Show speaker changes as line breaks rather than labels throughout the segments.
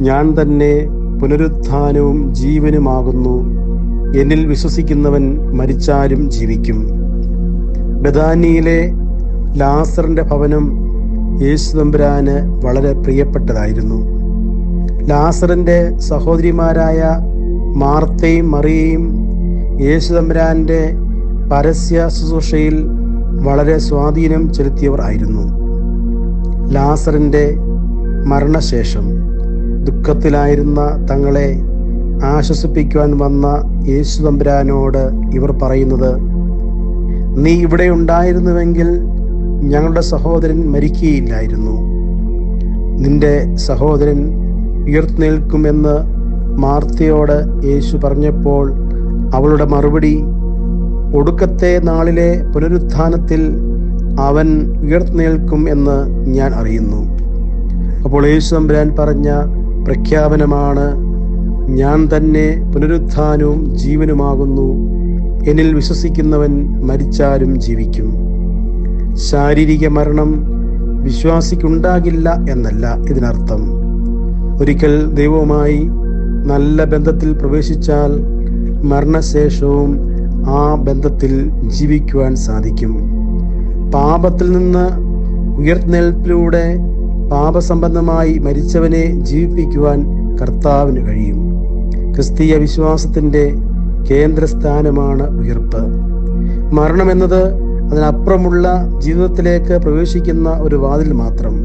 ഞാൻ തന്നെ പുനരുത്ഥാനവും ജീവനുമാകുന്നു. എന്നിൽ വിശ്വസിക്കുന്നവൻ മരിച്ചാലും ജീവിക്കും. ബെഥാനിയിലെ ലാസറിന്റെ ഭവനം യേശുതമ്പുരാന് വളരെ പ്രിയപ്പെട്ടതായിരുന്നു. ലാസറിന്റെ സഹോദരിമാരായ മാർത്തയും മറിയയും യേശുതമ്പുരാന്റെ പരസ്യ ശുശ്രൂഷയിൽ വളരെ സ്വാധീനം ചെലുത്തിയവർ ആയിരുന്നു. ലാസറിന്റെ മരണശേഷം ദുഃഖത്തിലായിരുന്ന തങ്ങളെ ആശ്വസിപ്പിക്കുവാൻ വന്ന യേശുതമ്പുരാനോട് ഇവർ പറയുന്നത്, നീ ഇവിടെ ഉണ്ടായിരുന്നുവെങ്കിൽ ഞങ്ങളുടെ സഹോദരൻ മരിക്കുകയില്ലായിരുന്നു. നിന്റെ സഹോദരൻ ഉയർത്തെഴുന്നേൽക്കുമെന്ന് മാർത്തയോട് യേശു പറഞ്ഞപ്പോൾ അവളുടെ മറുപടി, ഒടുക്കത്തെ നാളിലെ പുനരുത്ഥാനത്തിൽ അവൻ ഉയർത്തെഴുന്നേൽക്കും എന്ന് ഞാൻ അറിയുന്നു. അപ്പോൾ യേശുതമ്പുരാൻ പറഞ്ഞ പ്രഖ്യാപനമാണ്, ഞാൻ തന്നെ പുനരുത്ഥാനവും ജീവനുമാകുന്നു. എന്നിൽ വിശ്വസിക്കുന്നവൻ മരിച്ചാലും ജീവിക്കും. ശാരീരിക മരണം വിശ്വാസിക്കുണ്ടാകില്ല എന്നല്ല ഇതിനർത്ഥം. ഒരിക്കൽ ദൈവവുമായി നല്ല ബന്ധത്തിൽ പ്രവേശിച്ചാൽ മരണശേഷവും ആ ബന്ധത്തിൽ ജീവിക്കുവാൻ സാധിക്കും. പാപത്തിൽ നിന്ന് ഉയർത്തെഴുന്നേൽപ്പിലൂടെ പാപസംബന്ധമായി മരിച്ചവനെ ജീവിപ്പിക്കുവാൻ കർത്താവിന് കഴിയും. ക്രിസ്തീയ വിശ്വാസത്തിന്റെ കേന്ദ്രസ്ഥാനമാണ് ഉയർപ്പ്. മരണമെന്നത് അതിനപ്പുറമുള്ള ജീവിതത്തിലേക്ക് പ്രവേശിക്കുന്ന ഒരു വാതിൽ മാത്രം.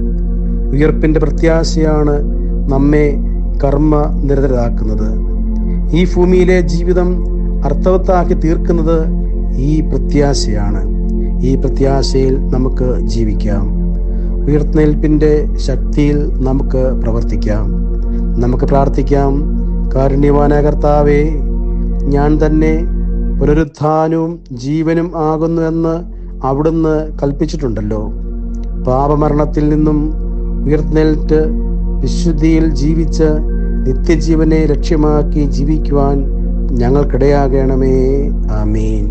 ഉയർപ്പിന്റെ പ്രത്യാശയാണ് നമ്മെ കർമ്മനിരതരാക്കുന്നത്. ഈ ഭൂമിയിലെ ജീവിതം അർത്ഥവത്താക്കി തീർക്കുന്നത് ഈ പ്രത്യാശയാണ്. ഈ പ്രത്യാശയിൽ നമുക്ക് ജീവിക്കാം. ഉയർത്തെഴുന്നേൽപ്പിന്റെ ശക്തിയിൽ നമുക്ക് പ്രവർത്തിക്കാം. നമുക്ക് പ്രാർത്ഥിക്കാം. കാരുണ്യവാനായ കർത്താവേ, ഞാൻ തന്നെ പുനരുത്ഥാനവും ജീവനും ആകുന്നു എന്ന് അവിടുന്ന് കൽപ്പിച്ചിട്ടുണ്ടല്ലോ. പാപമരണത്തിൽ നിന്നും ഉയർത്തെഴുന്നേറ്റ് വിശുദ്ധിയിൽ ജീവിച്ച് നിത്യജീവനെ ലക്ഷ്യമാക്കി ജീവിക്കുവാൻ ഞങ്ങൾക്കിടയാകണമേ. ആമീൻ.